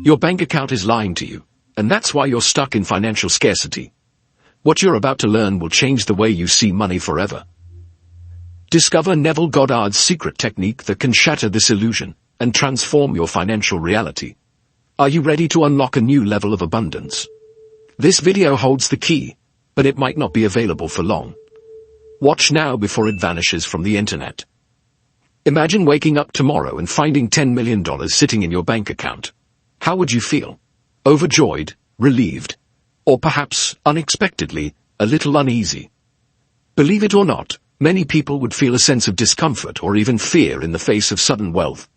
Your bank account is lying to you, and that's why you're stuck in financial scarcity. What you're about to learn will change the way you see money forever. Discover Neville Goddard's secret technique that can shatter this illusion and transform your financial reality. Are you ready to unlock a new level of abundance? This video holds the key, but it might not be available for long. Watch now before it vanishes from the internet. Imagine waking up tomorrow and finding $10 million sitting in your bank account. How would you feel? Overjoyed, relieved, or perhaps, unexpectedly, a little uneasy? Believe it or not, many people would feel a sense of discomfort or even fear in the face of sudden wealth.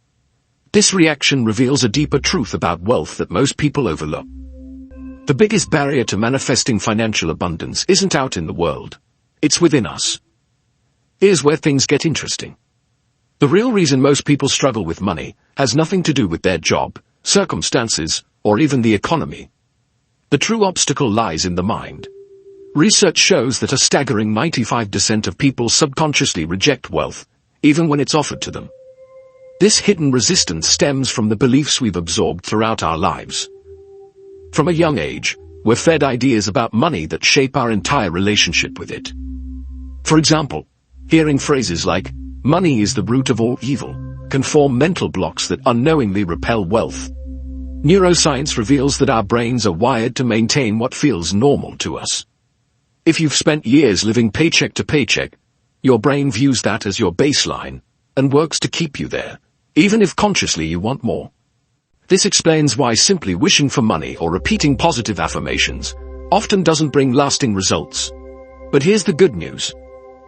This reaction reveals a deeper truth about wealth that most people overlook. The biggest barrier to manifesting financial abundance isn't out in the world. It's within us. Here's where things get interesting. The real reason most people struggle with money has nothing to do with their job, circumstances, or even the economy. The true obstacle lies in the mind. Research shows that a staggering 95% of people subconsciously reject wealth, even when it's offered to them. This hidden resistance stems from the beliefs we've absorbed throughout our lives. From a young age, we're fed ideas about money that shape our entire relationship with it. For example, hearing phrases like, "money is the root of all evil," can form mental blocks that unknowingly repel wealth. Neuroscience reveals that our brains are wired to maintain what feels normal to us. If you've spent years living paycheck to paycheck, your brain views that as your baseline and works to keep you there, even if consciously you want more. This explains why simply wishing for money or repeating positive affirmations often doesn't bring lasting results. But here's the good news.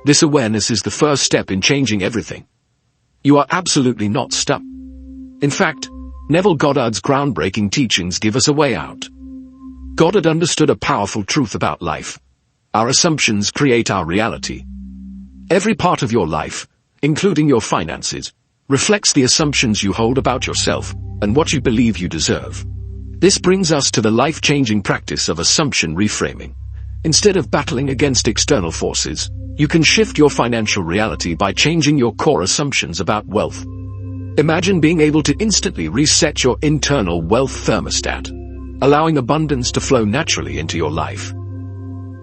This awareness is the first step in changing everything. You are absolutely not stuck. In fact, Neville Goddard's groundbreaking teachings give us a way out. Goddard understood a powerful truth about life. Our assumptions create our reality. Every part of your life, including your finances, reflects the assumptions you hold about yourself and what you believe you deserve. This brings us to the life-changing practice of assumption reframing. Instead of battling against external forces, you can shift your financial reality by changing your core assumptions about wealth. Imagine being able to instantly reset your internal wealth thermostat, allowing abundance to flow naturally into your life.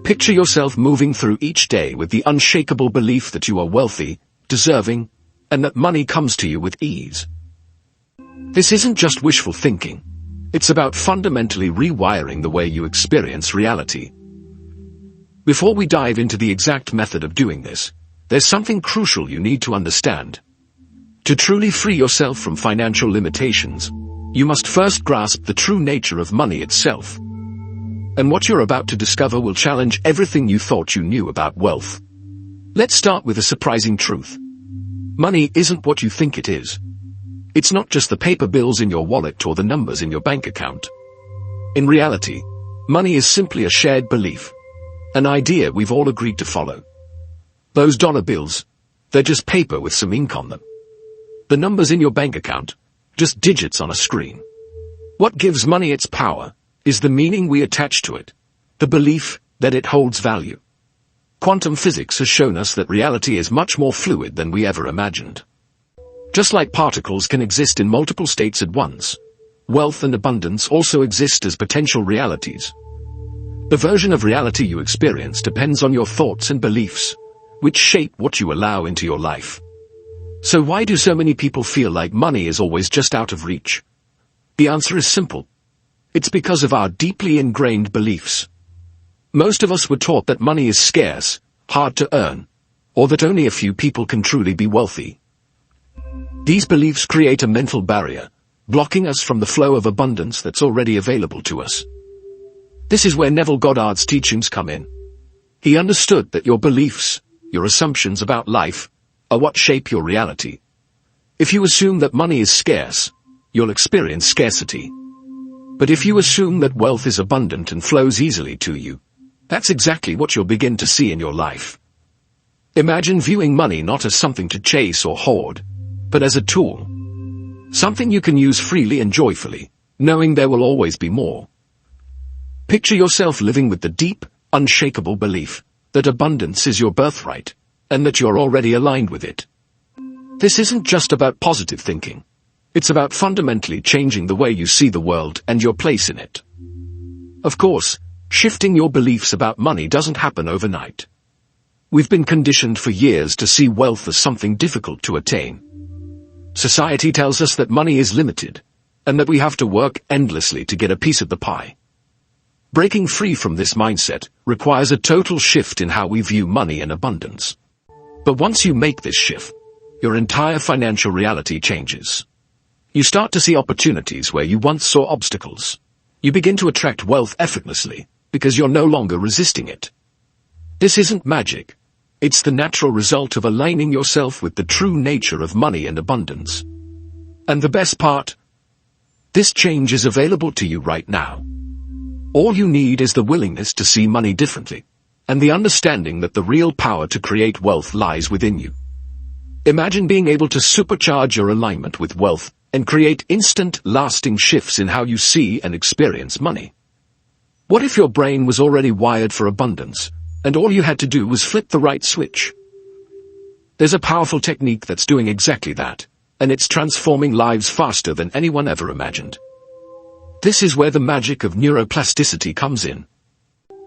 Picture yourself moving through each day with the unshakable belief that you are wealthy, deserving, and that money comes to you with ease. This isn't just wishful thinking. It's about fundamentally rewiring the way you experience reality. Before we dive into the exact method of doing this, there's something crucial you need to understand. To truly free yourself from financial limitations, you must first grasp the true nature of money itself. And what you're about to discover will challenge everything you thought you knew about wealth. Let's start with a surprising truth. Money isn't what you think it is. It's not just the paper bills in your wallet or the numbers in your bank account. In reality, money is simply a shared belief, an idea we've all agreed to follow. Those dollar bills, they're just paper with some ink on them. The numbers in your bank account, just digits on a screen. What gives money its power is the meaning we attach to it, the belief that it holds value. Quantum physics has shown us that reality is much more fluid than we ever imagined. Just like particles can exist in multiple states at once, wealth and abundance also exist as potential realities. The version of reality you experience depends on your thoughts and beliefs, which shape what you allow into your life. So why do so many people feel like money is always just out of reach? The answer is simple. It's because of our deeply ingrained beliefs. Most of us were taught that money is scarce, hard to earn, or that only a few people can truly be wealthy. These beliefs create a mental barrier, blocking us from the flow of abundance that's already available to us. This is where Neville Goddard's teachings come in. He understood that your beliefs, your assumptions about life, are what shape your reality. If you assume that money is scarce, you'll experience scarcity. But if you assume that wealth is abundant and flows easily to you, that's exactly what you'll begin to see in your life. Imagine viewing money not as something to chase or hoard, but as a tool. Something you can use freely and joyfully, knowing there will always be more. Picture yourself living with the deep, unshakable belief that abundance is your birthright, and that you're already aligned with it. This isn't just about positive thinking. It's about fundamentally changing the way you see the world and your place in it. Of course, shifting your beliefs about money doesn't happen overnight. We've been conditioned for years to see wealth as something difficult to attain. Society tells us that money is limited, and that we have to work endlessly to get a piece of the pie. Breaking free from this mindset requires a total shift in how we view money and abundance. But once you make this shift, your entire financial reality changes. You start to see opportunities where you once saw obstacles. You begin to attract wealth effortlessly, because you're no longer resisting it. This isn't magic. It's the natural result of aligning yourself with the true nature of money and abundance. And the best part? This change is available to you right now. All you need is the willingness to see money differently, and the understanding that the real power to create wealth lies within you. Imagine being able to supercharge your alignment with wealth and create instant, lasting shifts in how you see and experience money. What if your brain was already wired for abundance, and all you had to do was flip the right switch? There's a powerful technique that's doing exactly that, and it's transforming lives faster than anyone ever imagined. This is where the magic of neuroplasticity comes in.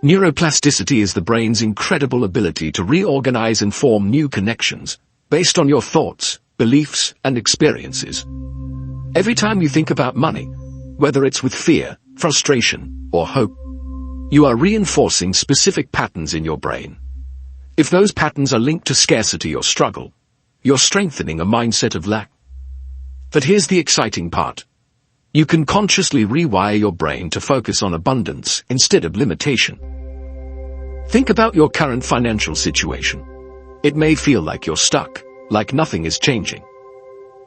Neuroplasticity is the brain's incredible ability to reorganize and form new connections, based on your thoughts, beliefs, and experiences. Every time you think about money, whether it's with fear, frustration, or hope, you are reinforcing specific patterns in your brain. If those patterns are linked to scarcity or struggle, you're strengthening a mindset of lack. But here's the exciting part. You can consciously rewire your brain to focus on abundance instead of limitation. Think about your current financial situation. It may feel like you're stuck, like nothing is changing.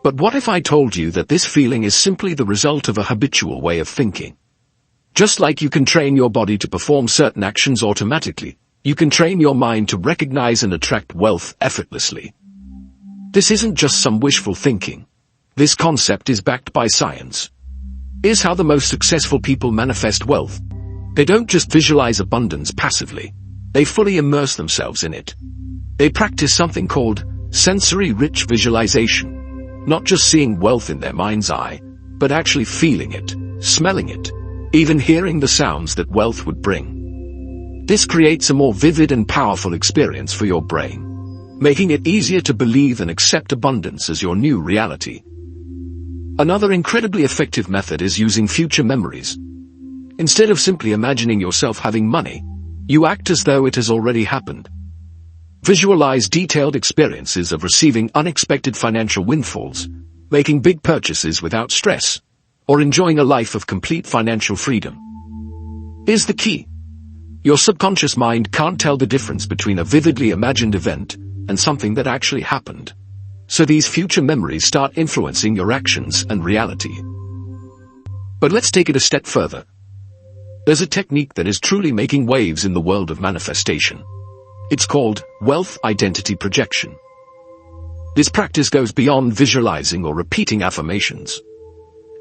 But what if I told you that this feeling is simply the result of a habitual way of thinking? Just like you can train your body to perform certain actions automatically, you can train your mind to recognize and attract wealth effortlessly. This isn't just some wishful thinking. This concept is backed by science. Here's how the most successful people manifest wealth. They don't just visualize abundance passively. They fully immerse themselves in it. They practice something called sensory-rich visualization. Not just seeing wealth in their mind's eye, but actually feeling it, smelling it, even hearing the sounds that wealth would bring. This creates a more vivid and powerful experience for your brain, making it easier to believe and accept abundance as your new reality. Another incredibly effective method is using future memories. Instead of simply imagining yourself having money, you act as though it has already happened. Visualize detailed experiences of receiving unexpected financial windfalls, making big purchases without stress, or enjoying a life of complete financial freedom. Here's the key. Your subconscious mind can't tell the difference between a vividly imagined event and something that actually happened. So these future memories start influencing your actions and reality. But let's take it a step further. There's a technique that is truly making waves in the world of manifestation. It's called wealth identity projection. This practice goes beyond visualizing or repeating affirmations.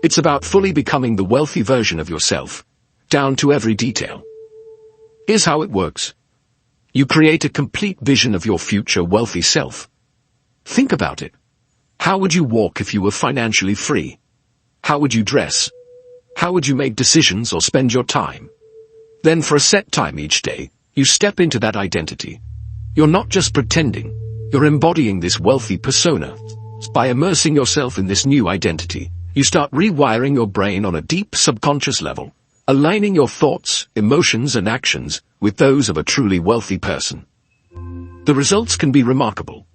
It's about fully becoming the wealthy version of yourself, down to every detail. Here's how it works. You create a complete vision of your future wealthy self. Think about it. How would you walk if you were financially free? How would you dress? How would you make decisions or spend your time? Then for a set time each day, you step into that identity. You're not just pretending, you're embodying this wealthy persona. By immersing yourself in this new identity, you start rewiring your brain on a deep subconscious level, aligning your thoughts, emotions, and actions with those of a truly wealthy person. The results can be remarkable.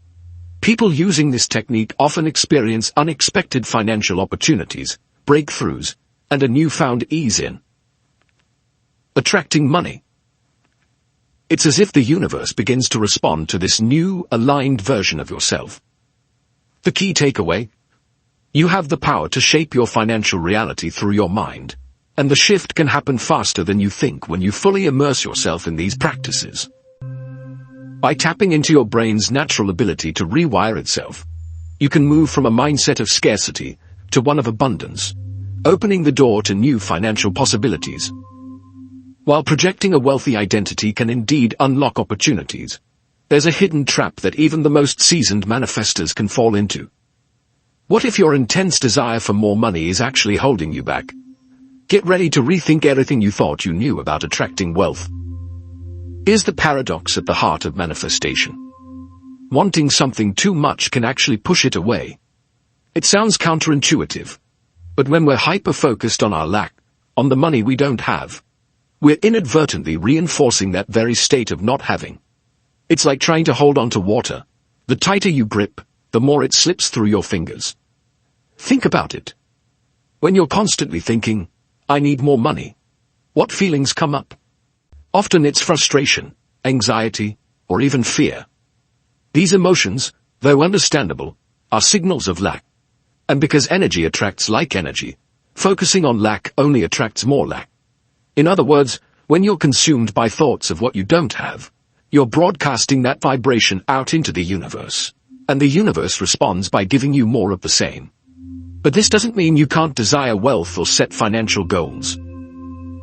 People using this technique often experience unexpected financial opportunities, breakthroughs, and a newfound ease in attracting money. It's as if the universe begins to respond to this new, aligned version of yourself. The key takeaway? You have the power to shape your financial reality through your mind, and the shift can happen faster than you think when you fully immerse yourself in these practices. By tapping into your brain's natural ability to rewire itself, you can move from a mindset of scarcity to one of abundance, opening the door to new financial possibilities. While projecting a wealthy identity can indeed unlock opportunities, there's a hidden trap that even the most seasoned manifestors can fall into. What if your intense desire for more money is actually holding you back? Get ready to rethink everything you thought you knew about attracting wealth. Here's the paradox at the heart of manifestation. Wanting something too much can actually push it away. It sounds counterintuitive, but when we're hyper-focused on our lack, on the money we don't have, we're inadvertently reinforcing that very state of not having. It's like trying to hold on to water. The tighter you grip, the more it slips through your fingers. Think about it. When you're constantly thinking, I need more money, what feelings come up? Often it's frustration, anxiety, or even fear. These emotions, though understandable, are signals of lack. And because energy attracts like energy, focusing on lack only attracts more lack. In other words, when you're consumed by thoughts of what you don't have, you're broadcasting that vibration out into the universe. And the universe responds by giving you more of the same. But this doesn't mean you can't desire wealth or set financial goals.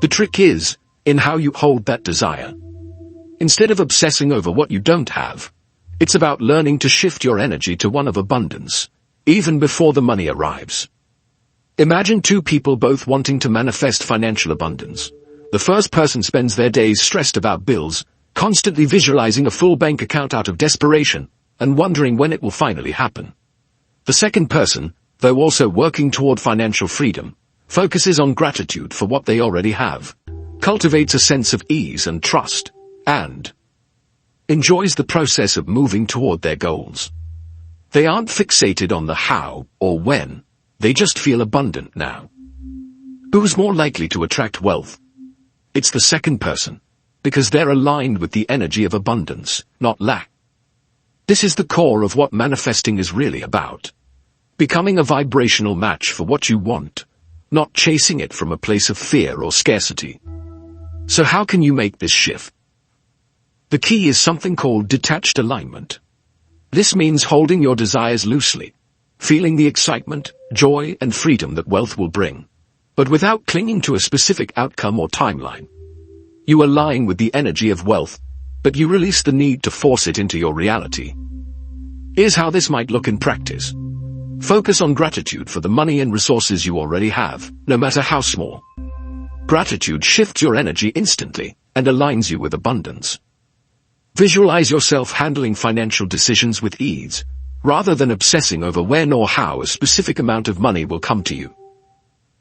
The trick is in how you hold that desire. Instead of obsessing over what you don't have, it's about learning to shift your energy to one of abundance, even before the money arrives. Imagine two people both wanting to manifest financial abundance. The first person spends their days stressed about bills, constantly visualizing a full bank account out of desperation, and wondering when it will finally happen. The second person, though also working toward financial freedom, focuses on gratitude for what they already have, cultivates a sense of ease and trust, and enjoys the process of moving toward their goals. They aren't fixated on the how or when, they just feel abundant now. Who's more likely to attract wealth? It's the second person, because they're aligned with the energy of abundance, not lack. This is the core of what manifesting is really about. Becoming a vibrational match for what you want, not chasing it from a place of fear or scarcity. So how can you make this shift? The key is something called detached alignment. This means holding your desires loosely, feeling the excitement, joy, and freedom that wealth will bring, but without clinging to a specific outcome or timeline. You align with the energy of wealth, but you release the need to force it into your reality. Here's how this might look in practice. Focus on gratitude for the money and resources you already have, no matter how small. Gratitude shifts your energy instantly and aligns you with abundance. Visualize yourself handling financial decisions with ease, rather than obsessing over when or how a specific amount of money will come to you.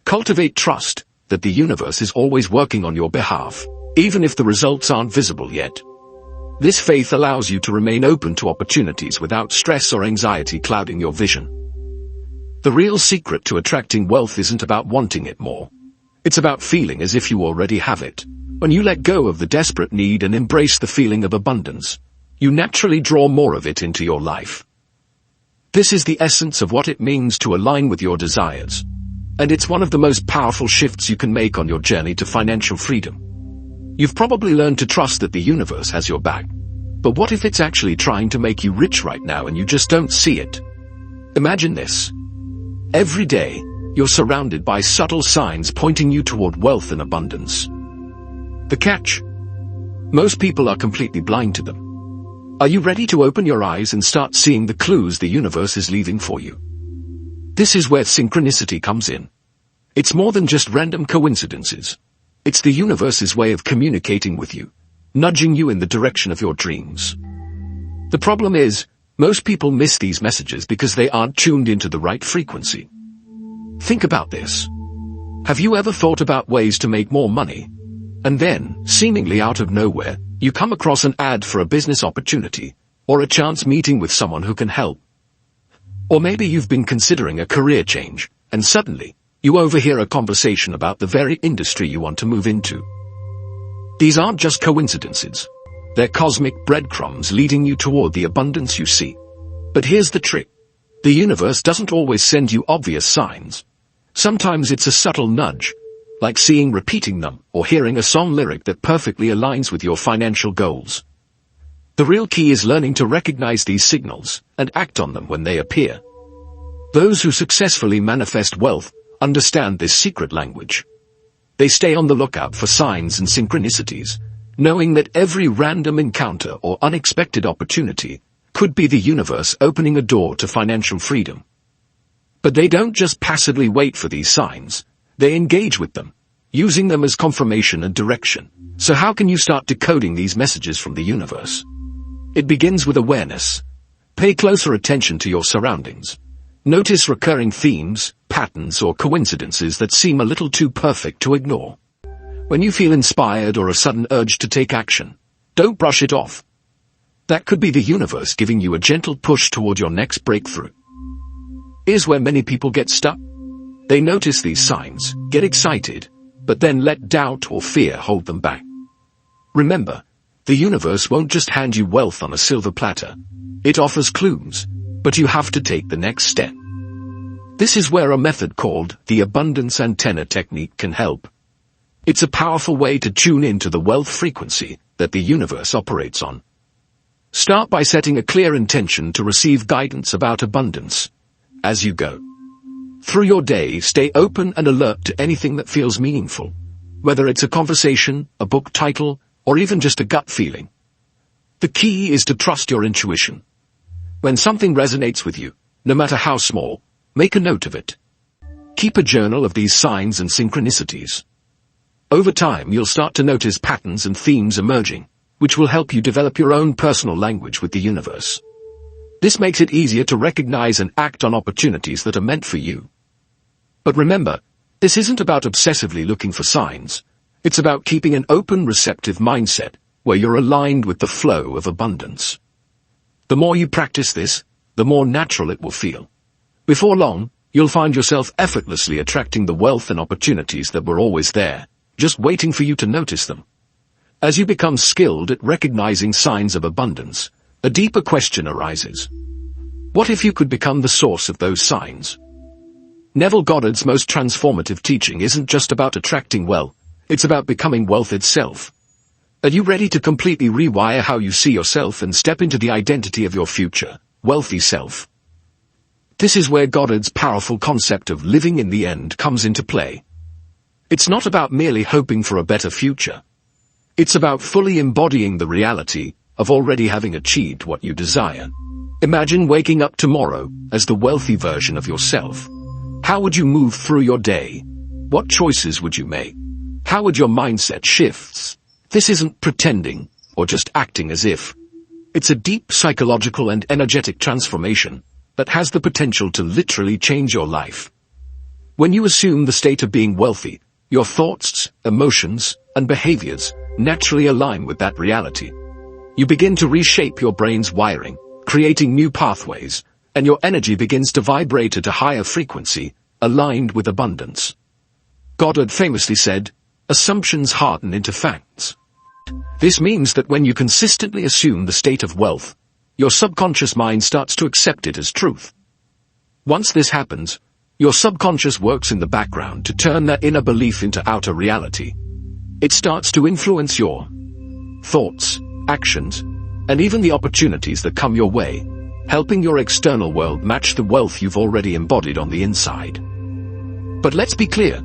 Cultivate trust that the universe is always working on your behalf, even if the results aren't visible yet. This faith allows you to remain open to opportunities without stress or anxiety clouding your vision. The real secret to attracting wealth isn't about wanting it more. It's about feeling as if you already have it. When you let go of the desperate need and embrace the feeling of abundance, you naturally draw more of it into your life. This is the essence of what it means to align with your desires. And it's one of the most powerful shifts you can make on your journey to financial freedom. You've probably learned to trust that the universe has your back. But what if it's actually trying to make you rich right now and you just don't see it? Imagine this. Every day, you're surrounded by subtle signs pointing you toward wealth and abundance. The catch? Most people are completely blind to them. Are you ready to open your eyes and start seeing the clues the universe is leaving for you? This is where synchronicity comes in. It's more than just random coincidences. It's the universe's way of communicating with you, nudging you in the direction of your dreams. The problem is, most people miss these messages because they aren't tuned into the right frequency. Think about this. Have you ever thought about ways to make more money? And then, seemingly out of nowhere, you come across an ad for a business opportunity, or a chance meeting with someone who can help. Or maybe you've been considering a career change, and suddenly, you overhear a conversation about the very industry you want to move into. These aren't just coincidences. They're cosmic breadcrumbs leading you toward the abundance you seek. But here's the trick. The universe doesn't always send you obvious signs. Sometimes it's a subtle nudge, like seeing repeating them or hearing a song lyric that perfectly aligns with your financial goals. The real key is learning to recognize these signals and act on them when they appear. Those who successfully manifest wealth understand this secret language. They stay on the lookout for signs and synchronicities, knowing that every random encounter or unexpected opportunity could be the universe opening a door to financial freedom. But they don't just passively wait for these signs, they engage with them, using them as confirmation and direction. So how can you start decoding these messages from the universe? It begins with awareness. Pay closer attention to your surroundings. Notice recurring themes, patterns, or coincidences that seem a little too perfect to ignore. When you feel inspired or a sudden urge to take action, don't brush it off. That could be the universe giving you a gentle push toward your next breakthrough. Here's where many people get stuck. They notice these signs, get excited, but then let doubt or fear hold them back. Remember, the universe won't just hand you wealth on a silver platter. It offers clues, but you have to take the next step. This is where a method called the abundance antenna technique can help. It's a powerful way to tune into the wealth frequency that the universe operates on. Start by setting a clear intention to receive guidance about abundance. As you go through your day, stay open and alert to anything that feels meaningful, whether it's a conversation, a book title, or even just a gut feeling. The key is to trust your intuition. When something resonates with you, no matter how small, make a note of it. Keep a journal of these signs and synchronicities. Over time, you'll start to notice patterns and themes emerging, which will help you develop your own personal language with the universe. This makes it easier to recognize and act on opportunities that are meant for you. But remember, this isn't about obsessively looking for signs. It's about keeping an open, receptive mindset where you're aligned with the flow of abundance. The more you practice this, the more natural it will feel. Before long, you'll find yourself effortlessly attracting the wealth and opportunities that were always there, just waiting for you to notice them. As you become skilled at recognizing signs of abundance, a deeper question arises. What if you could become the source of those signs? Neville Goddard's most transformative teaching isn't just about attracting wealth, it's about becoming wealth itself. Are you ready to completely rewire how you see yourself and step into the identity of your future, wealthy self? This is where Goddard's powerful concept of living in the end comes into play. It's not about merely hoping for a better future. It's about fully embodying the reality of already having achieved what you desire. Imagine waking up tomorrow as the wealthy version of yourself. How would you move through your day? What choices would you make? How would your mindset shift? This isn't pretending or just acting as if. It's a deep psychological and energetic transformation that has the potential to literally change your life. When you assume the state of being wealthy, your thoughts, emotions, and behaviors naturally align with that reality. You begin to reshape your brain's wiring, creating new pathways, and your energy begins to vibrate at a higher frequency, aligned with abundance. Goddard famously said, "Assumptions harden into facts." This means that when you consistently assume the state of wealth, your subconscious mind starts to accept it as truth. Once this happens, your subconscious works in the background to turn that inner belief into outer reality. It starts to influence your thoughts, actions, and even the opportunities that come your way, helping your external world match the wealth you've already embodied on the inside. But let's be clear.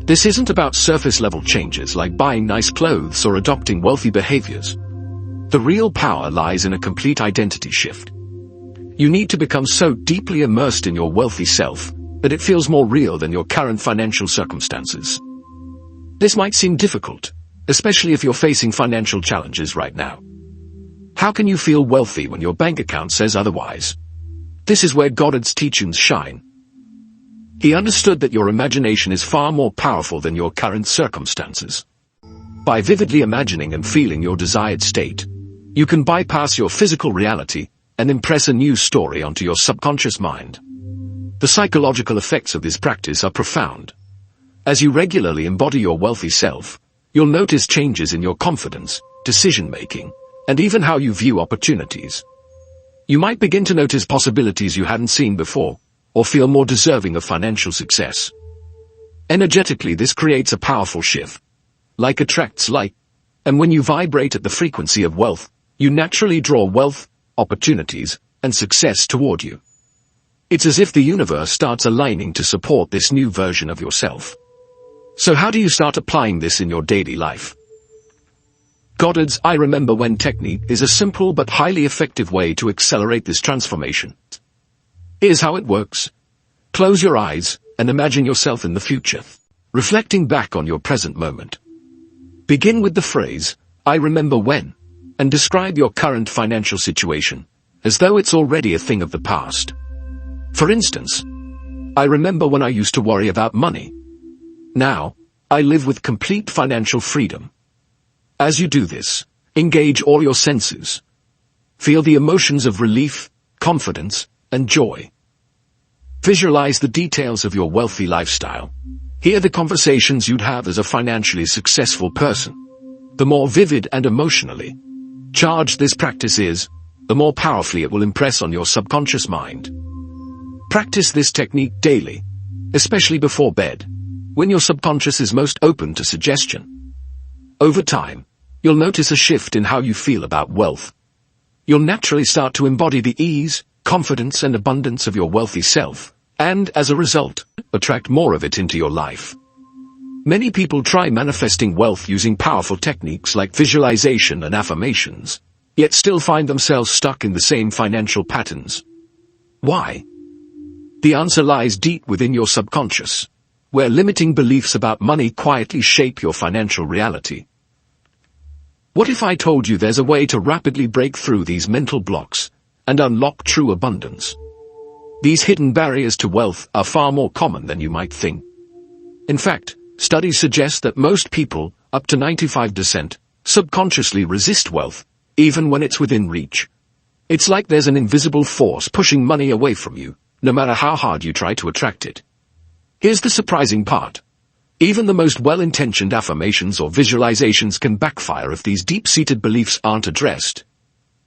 This isn't about surface-level changes like buying nice clothes or adopting wealthy behaviors. The real power lies in a complete identity shift. You need to become so deeply immersed in your wealthy self that it feels more real than your current financial circumstances. This might seem difficult, especially if you're facing financial challenges right now. How can you feel wealthy when your bank account says otherwise? This is where Goddard's teachings shine. He understood that your imagination is far more powerful than your current circumstances. By vividly imagining and feeling your desired state, you can bypass your physical reality and impress a new story onto your subconscious mind. The psychological effects of this practice are profound. As you regularly embody your wealthy self, you'll notice changes in your confidence, decision-making, and even how you view opportunities. You might begin to notice possibilities you hadn't seen before, or feel more deserving of financial success. Energetically, this creates a powerful shift. Like attracts like, and when you vibrate at the frequency of wealth, you naturally draw wealth, opportunities, and success toward you. It's as if the universe starts aligning to support this new version of yourself. So how do you start applying this in your daily life? Goddard's I Remember When technique is a simple but highly effective way to accelerate this transformation. Here's how it works. Close your eyes and imagine yourself in the future, reflecting back on your present moment. Begin with the phrase, "I remember when," and describe your current financial situation, as though it's already a thing of the past. For instance, "I remember when I used to worry about money. Now, I live with complete financial freedom." As you do this, engage all your senses. Feel the emotions of relief, confidence, and joy. Visualize the details of your wealthy lifestyle. Hear the conversations you'd have as a financially successful person. The more vivid and emotionally charged this practice is, the more powerfully it will impress on your subconscious mind. Practice this technique daily, especially before bed, when your subconscious is most open to suggestion. Over time, you'll notice a shift in how you feel about wealth. You'll naturally start to embody the ease, confidence, and abundance of your wealthy self, and, as a result, attract more of it into your life. Many people try manifesting wealth using powerful techniques like visualization and affirmations, yet still find themselves stuck in the same financial patterns. Why? The answer lies deep within your subconscious, where limiting beliefs about money quietly shape your financial reality. What if I told you there's a way to rapidly break through these mental blocks and unlock true abundance? These hidden barriers to wealth are far more common than you might think. In fact, studies suggest that most people, up to 95%, subconsciously resist wealth, even when it's within reach. It's like there's an invisible force pushing money away from you, no matter how hard you try to attract it. Here's the surprising part. Even the most well-intentioned affirmations or visualizations can backfire if these deep-seated beliefs aren't addressed.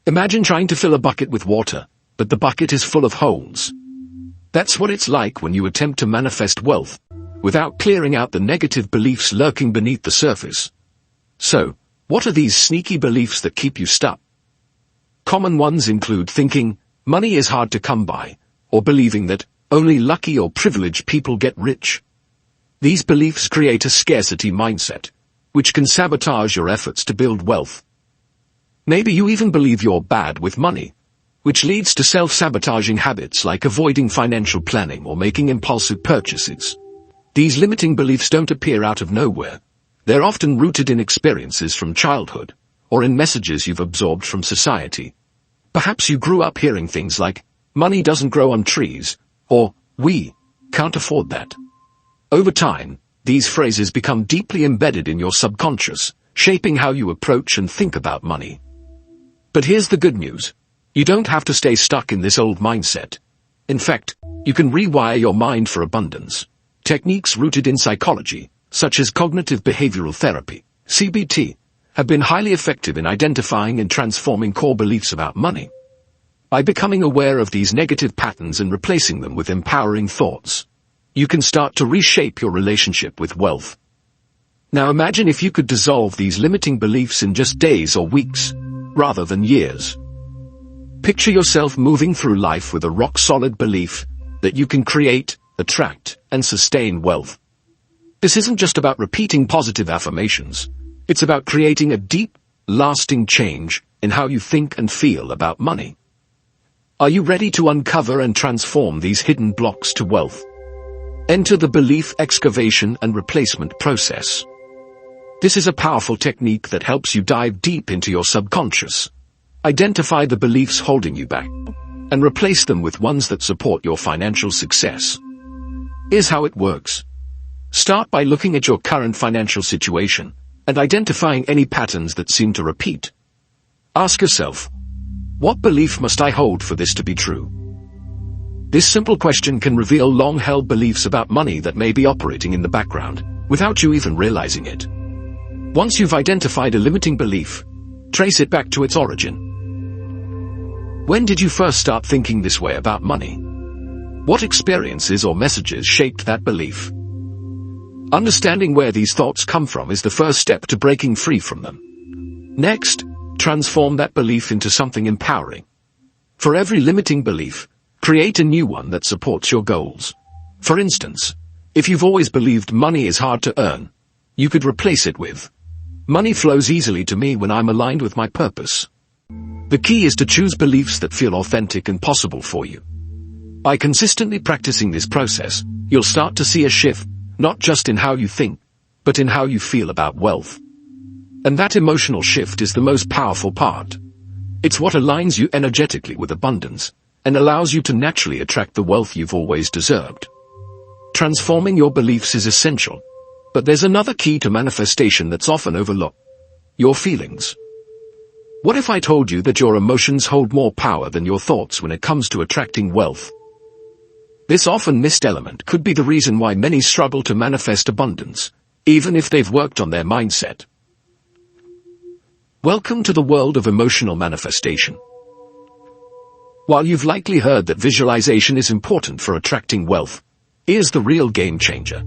Imagine trying to fill a bucket with water, but the bucket is full of holes. That's what it's like when you attempt to manifest wealth, without clearing out the negative beliefs lurking beneath the surface. So, what are these sneaky beliefs that keep you stuck? Common ones include thinking money is hard to come by, or believing that only lucky or privileged people get rich. These beliefs create a scarcity mindset, which can sabotage your efforts to build wealth. Maybe you even believe you're bad with money, which leads to self-sabotaging habits like avoiding financial planning or making impulsive purchases. These limiting beliefs don't appear out of nowhere. They're often rooted in experiences from childhood, or in messages you've absorbed from society. Perhaps you grew up hearing things like, "Money doesn't grow on trees," or "We can't afford that." Over time, these phrases become deeply embedded in your subconscious, shaping how you approach and think about money. But here's the good news. You don't have to stay stuck in this old mindset. In fact, you can rewire your mind for abundance. Techniques rooted in psychology, such as cognitive behavioral therapy, CBT, have been highly effective in identifying and transforming core beliefs about money. By becoming aware of these negative patterns and replacing them with empowering thoughts, you can start to reshape your relationship with wealth. Now imagine if you could dissolve these limiting beliefs in just days or weeks, rather than years. Picture yourself moving through life with a rock-solid belief that you can create, attract, and sustain wealth. This isn't just about repeating positive affirmations. It's about creating a deep, lasting change in how you think and feel about money. Are you ready to uncover and transform these hidden blocks to wealth? Enter the belief excavation and replacement process. This is a powerful technique that helps you dive deep into your subconscious, identify the beliefs holding you back, and replace them with ones that support your financial success. Here's how it works. Start by looking at your current financial situation and identifying any patterns that seem to repeat. Ask yourself, what belief must I hold for this to be true? This simple question can reveal long-held beliefs about money that may be operating in the background, without you even realizing it. Once you've identified a limiting belief, trace it back to its origin. When did you first start thinking this way about money? What experiences or messages shaped that belief? Understanding where these thoughts come from is the first step to breaking free from them. Next, transform that belief into something empowering. For every limiting belief, create a new one that supports your goals. For instance, if you've always believed money is hard to earn, you could replace it with, "Money flows easily to me when I'm aligned with my purpose." The key is to choose beliefs that feel authentic and possible for you. By consistently practicing this process, you'll start to see a shift, not just in how you think, but in how you feel about wealth. And that emotional shift is the most powerful part. It's what aligns you energetically with abundance, and allows you to naturally attract the wealth you've always deserved. Transforming your beliefs is essential, but there's another key to manifestation that's often overlooked: your feelings. What if I told you that your emotions hold more power than your thoughts when it comes to attracting wealth? This often missed element could be the reason why many struggle to manifest abundance, even if they've worked on their mindset. Welcome to the world of emotional manifestation. While you've likely heard that visualization is important for attracting wealth, here's the real game changer.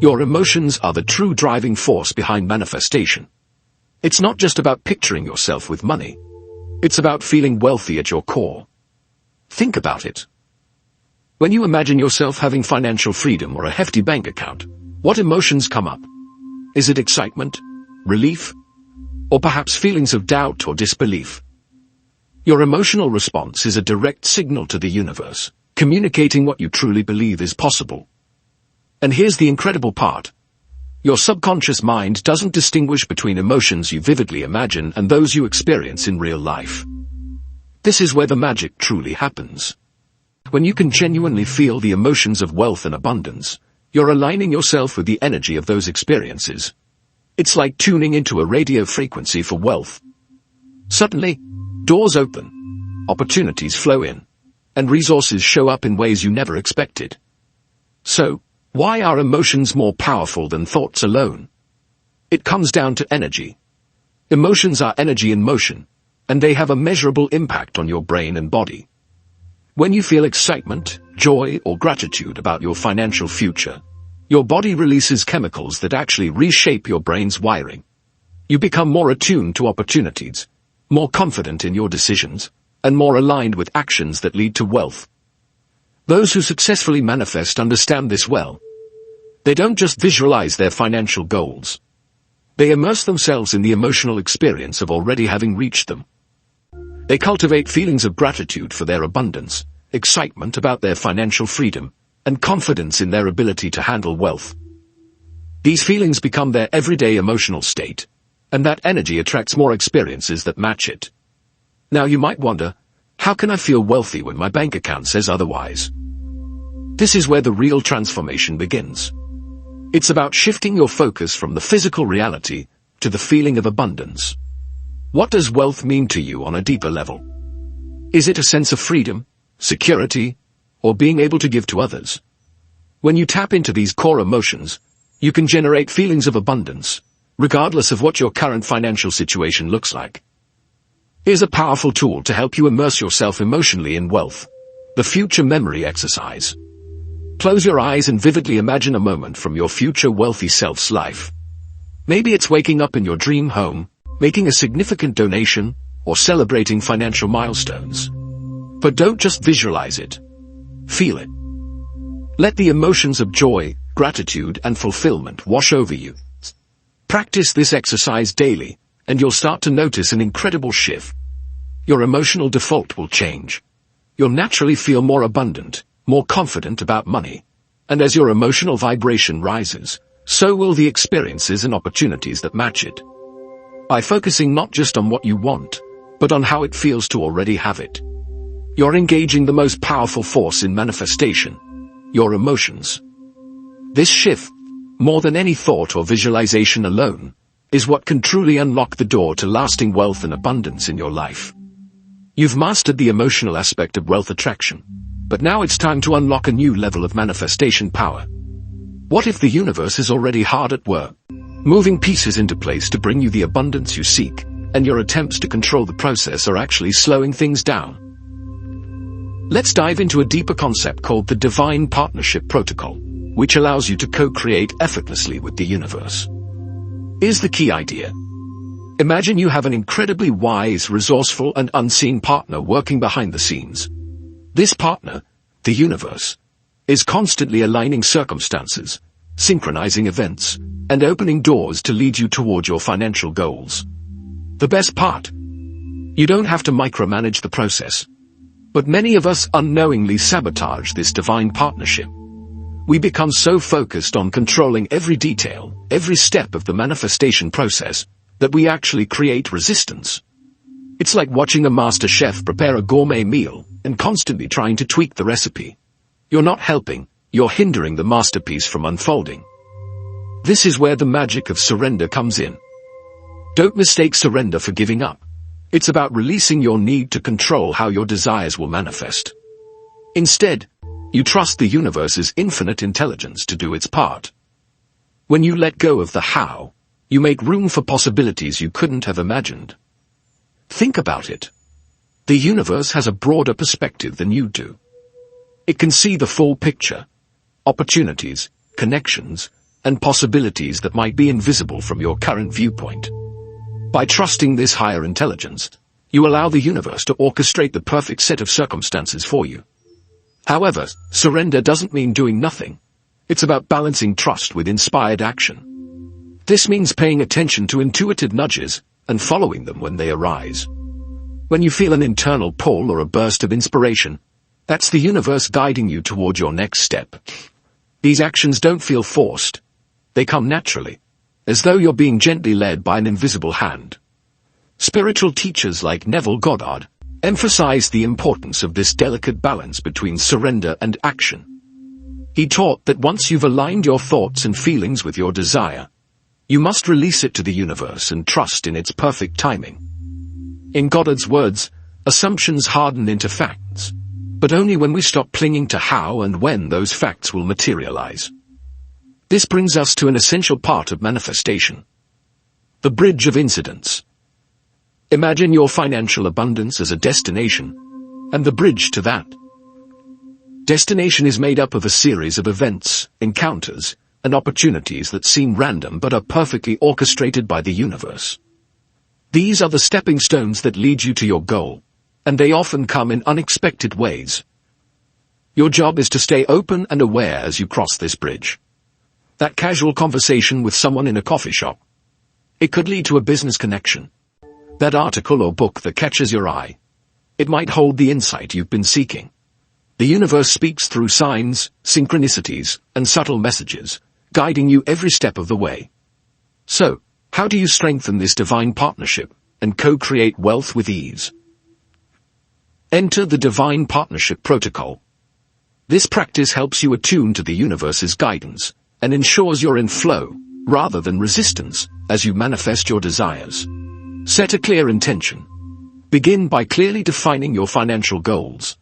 Your emotions are the true driving force behind manifestation. It's not just about picturing yourself with money. It's about feeling wealthy at your core. Think about it. When you imagine yourself having financial freedom or a hefty bank account, what emotions come up? Is it excitement, relief, or perhaps feelings of doubt or disbelief? Your emotional response is a direct signal to the universe, communicating what you truly believe is possible. And here's the incredible part. Your subconscious mind doesn't distinguish between emotions you vividly imagine and those you experience in real life. This is where the magic truly happens. When you can genuinely feel the emotions of wealth and abundance, you're aligning yourself with the energy of those experiences. It's like tuning into a radio frequency for wealth. Suddenly, doors open, opportunities flow in, and resources show up in ways you never expected. So, why are emotions more powerful than thoughts alone? It comes down to energy. Emotions are energy in motion, and they have a measurable impact on your brain and body. When you feel excitement, joy, or gratitude about your financial future, your body releases chemicals that actually reshape your brain's wiring. You become more attuned to opportunities, more confident in your decisions, and more aligned with actions that lead to wealth. Those who successfully manifest understand this well. They don't just visualize their financial goals. They immerse themselves in the emotional experience of already having reached them. They cultivate feelings of gratitude for their abundance, excitement about their financial freedom, and confidence in their ability to handle wealth. These feelings become their everyday emotional state, and that energy attracts more experiences that match it. Now you might wonder, how can I feel wealthy when my bank account says otherwise? This is where the real transformation begins. It's about shifting your focus from the physical reality to the feeling of abundance. What does wealth mean to you on a deeper level? Is it a sense of freedom, security, or being able to give to others? When you tap into these core emotions, you can generate feelings of abundance, regardless of what your current financial situation looks like. Here's a powerful tool to help you immerse yourself emotionally in wealth: the future memory exercise. Close your eyes and vividly imagine a moment from your future wealthy self's life. Maybe it's waking up in your dream home, making a significant donation, or celebrating financial milestones. But don't just visualize it. Feel it. Let the emotions of joy, gratitude, and fulfillment wash over you. Practice this exercise daily, and you'll start to notice an incredible shift. Your emotional default will change. You'll naturally feel more abundant, more confident about money. And as your emotional vibration rises, so will the experiences and opportunities that match it. By focusing not just on what you want, but on how it feels to already have it, you're engaging the most powerful force in manifestation: your emotions. This shift, more than any thought or visualization alone, is what can truly unlock the door to lasting wealth and abundance in your life. You've mastered the emotional aspect of wealth attraction, but now it's time to unlock a new level of manifestation power. What if the universe is already hard at work, moving pieces into place to bring you the abundance you seek, and your attempts to control the process are actually slowing things down? Let's dive into a deeper concept called the Divine Partnership Protocol, which allows you to co-create effortlessly with the universe. Here's the key idea. Imagine you have an incredibly wise, resourceful, and unseen partner working behind the scenes. This partner, the universe, is constantly aligning circumstances, synchronizing events, and opening doors to lead you toward your financial goals. The best part? You don't have to micromanage the process. But many of us unknowingly sabotage this divine partnership. We become so focused on controlling every detail, every step of the manifestation process, that we actually create resistance. It's like watching a master chef prepare a gourmet meal and constantly trying to tweak the recipe. You're not helping, you're hindering the masterpiece from unfolding. This is where the magic of surrender comes in. Don't mistake surrender for giving up. It's about releasing your need to control how your desires will manifest. Instead, you trust the universe's infinite intelligence to do its part. When you let go of the how, you make room for possibilities you couldn't have imagined. Think about it. The universe has a broader perspective than you do. It can see the full picture, opportunities, connections, and possibilities that might be invisible from your current viewpoint. By trusting this higher intelligence, you allow the universe to orchestrate the perfect set of circumstances for you. However, surrender doesn't mean doing nothing. It's about balancing trust with inspired action. This means paying attention to intuitive nudges and following them when they arise. When you feel an internal pull or a burst of inspiration, that's the universe guiding you toward your next step. These actions don't feel forced. They come naturally, as though you're being gently led by an invisible hand. Spiritual teachers like Neville Goddard emphasized the importance of this delicate balance between surrender and action. He taught that once you've aligned your thoughts and feelings with your desire, you must release it to the universe and trust in its perfect timing. In Goddard's words, assumptions harden into facts, but only when we stop clinging to how and when those facts will materialize. This brings us to an essential part of manifestation: the bridge of incidents. Imagine your financial abundance as a destination, and the bridge to that destination is made up of a series of events, encounters, and opportunities that seem random but are perfectly orchestrated by the universe. These are the stepping stones that lead you to your goal, and they often come in unexpected ways. Your job is to stay open and aware as you cross this bridge. That casual conversation with someone in a coffee shop. It could lead to a business connection. That article or book that catches your eye. It might hold the insight you've been seeking. The universe speaks through signs, synchronicities, and subtle messages, guiding you every step of the way. So, how do you strengthen this divine partnership and co-create wealth with ease? Enter the Divine Partnership Protocol. This practice helps you attune to the universe's guidance and ensures you're in flow, rather than resistance, as you manifest your desires. Set a clear intention. Begin by clearly defining your financial goals.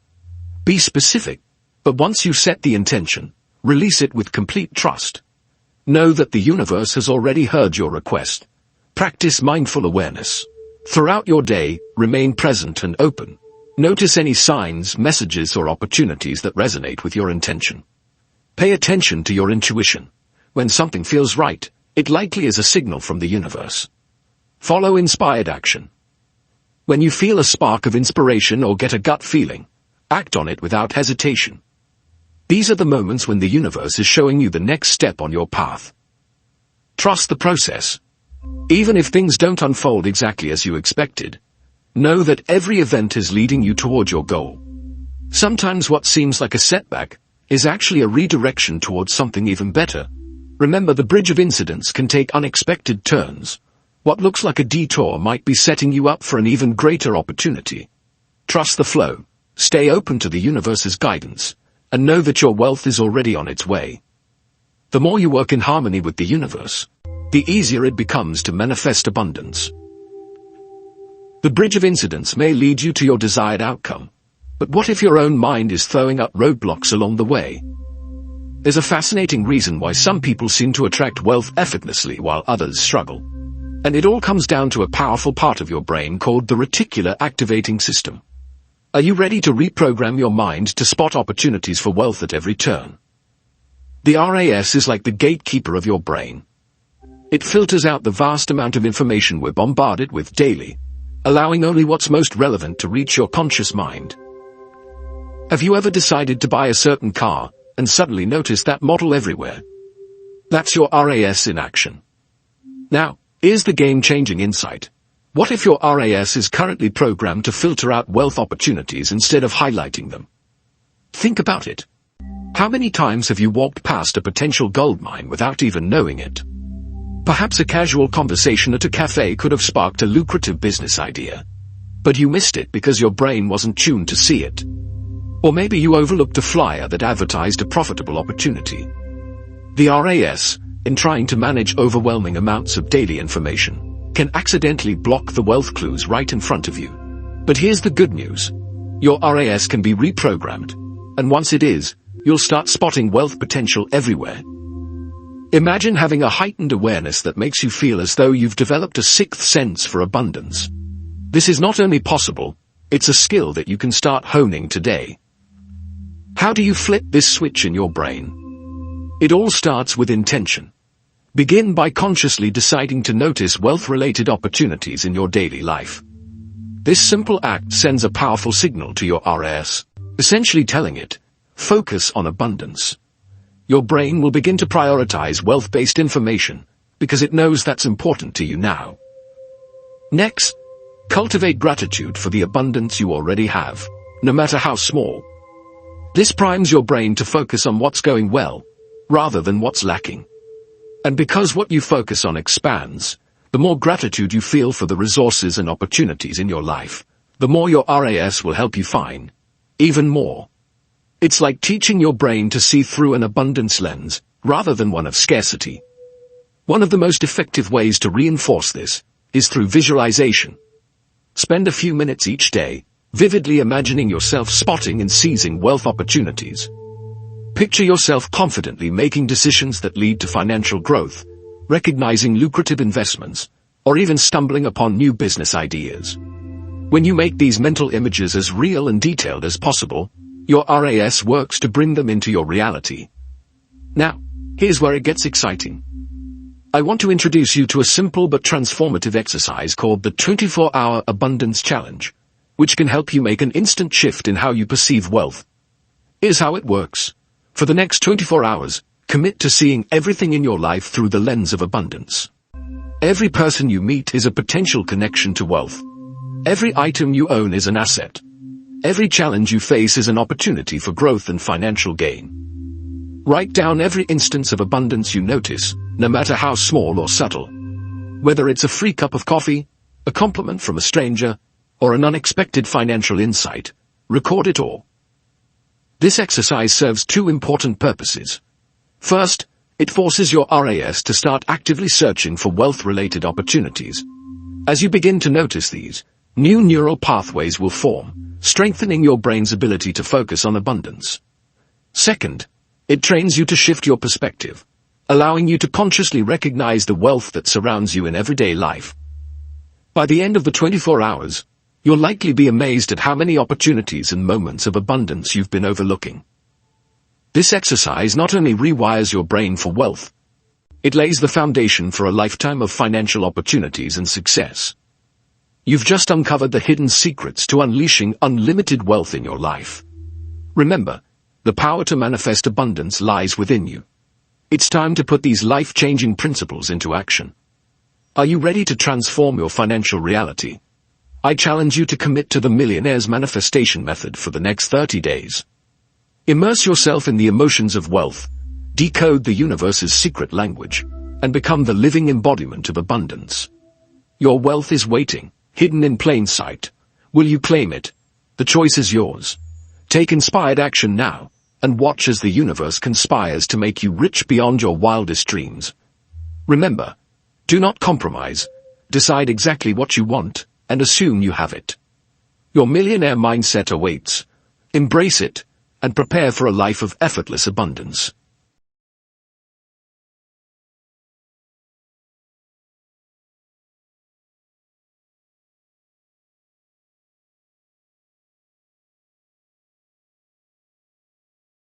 Be specific, but once you set the intention, release it with complete trust. Know that the universe has already heard your request. Practice mindful awareness. Throughout your day, remain present and open. Notice any signs, messages, or opportunities that resonate with your intention. Pay attention to your intuition. When something feels right, it likely is a signal from the universe. Follow inspired action. When you feel a spark of inspiration or get a gut feeling, act on it without hesitation. These are the moments when the universe is showing you the next step on your path. Trust the process. Even if things don't unfold exactly as you expected, know that every event is leading you toward your goal. Sometimes what seems like a setback is actually a redirection towards something even better. Remember, the bridge of incidents can take unexpected turns. What looks like a detour might be setting you up for an even greater opportunity. Trust the flow, stay open to the universe's guidance, and know that your wealth is already on its way. The more you work in harmony with the universe, the easier it becomes to manifest abundance. The bridge of incidents may lead you to your desired outcome, but what if your own mind is throwing up roadblocks along the way? There's a fascinating reason why some people seem to attract wealth effortlessly while others struggle. And it all comes down to a powerful part of your brain called the reticular activating system. Are you ready to reprogram your mind to spot opportunities for wealth at every turn? The RAS is like the gatekeeper of your brain. It filters out the vast amount of information we're bombarded with daily, allowing only what's most relevant to reach your conscious mind. Have you ever decided to buy a certain car and suddenly noticed that model everywhere? That's your RAS in action. Now, here's the game-changing insight. What if your RAS is currently programmed to filter out wealth opportunities instead of highlighting them? Think about it. How many times have you walked past a potential goldmine without even knowing it? Perhaps a casual conversation at a cafe could have sparked a lucrative business idea, but you missed it because your brain wasn't tuned to see it. Or maybe you overlooked a flyer that advertised a profitable opportunity. The RAS, in trying to manage overwhelming amounts of daily information, can accidentally block the wealth clues right in front of you. But here's the good news. Your RAS can be reprogrammed, and once it is, you'll start spotting wealth potential everywhere. Imagine having a heightened awareness that makes you feel as though you've developed a sixth sense for abundance. This is not only possible, it's a skill that you can start honing today. How do you flip this switch in your brain? It all starts with intention. Begin by consciously deciding to notice wealth-related opportunities in your daily life. This simple act sends a powerful signal to your RAS, essentially telling it, focus on abundance. Your brain will begin to prioritize wealth-based information because it knows that's important to you now. Next, cultivate gratitude for the abundance you already have, no matter how small. This primes your brain to focus on what's going well, rather than what's lacking. And because what you focus on expands, the more gratitude you feel for the resources and opportunities in your life, the more your RAS will help you find even more. It's like teaching your brain to see through an abundance lens, rather than one of scarcity. One of the most effective ways to reinforce this is through visualization. Spend a few minutes each day, vividly imagining yourself spotting and seizing wealth opportunities. Picture yourself confidently making decisions that lead to financial growth, recognizing lucrative investments, or even stumbling upon new business ideas. When you make these mental images as real and detailed as possible, your RAS works to bring them into your reality. Now, here's where it gets exciting. I want to introduce you to a simple but transformative exercise called the 24-Hour Abundance Challenge, which can help you make an instant shift in how you perceive wealth. Here's how it works. For the next 24 hours, commit to seeing everything in your life through the lens of abundance. Every person you meet is a potential connection to wealth. Every item you own is an asset. Every challenge you face is an opportunity for growth and financial gain. Write down every instance of abundance you notice, no matter how small or subtle. Whether it's a free cup of coffee, a compliment from a stranger, or an unexpected financial insight, record it all. This exercise serves two important purposes. First, it forces your RAS to start actively searching for wealth-related opportunities. As you begin to notice these, new neural pathways will form, strengthening your brain's ability to focus on abundance. Second, it trains you to shift your perspective, allowing you to consciously recognize the wealth that surrounds you in everyday life. By the end of the 24 hours, you'll likely be amazed at how many opportunities and moments of abundance you've been overlooking. This exercise not only rewires your brain for wealth, it lays the foundation for a lifetime of financial opportunities and success. You've just uncovered the hidden secrets to unleashing unlimited wealth in your life. Remember, the power to manifest abundance lies within you. It's time to put these life-changing principles into action. Are you ready to transform your financial reality? I challenge you to commit to the Millionaire's Manifestation Method for the next 30 days. Immerse yourself in the emotions of wealth, decode the universe's secret language, and become the living embodiment of abundance. Your wealth is waiting, hidden in plain sight. Will you claim it? The choice is yours. Take inspired action now, and watch as the universe conspires to make you rich beyond your wildest dreams. Remember, do not compromise. Decide exactly what you want, and assume you have it. Your millionaire mindset awaits. Embrace it, and prepare for a life of effortless abundance.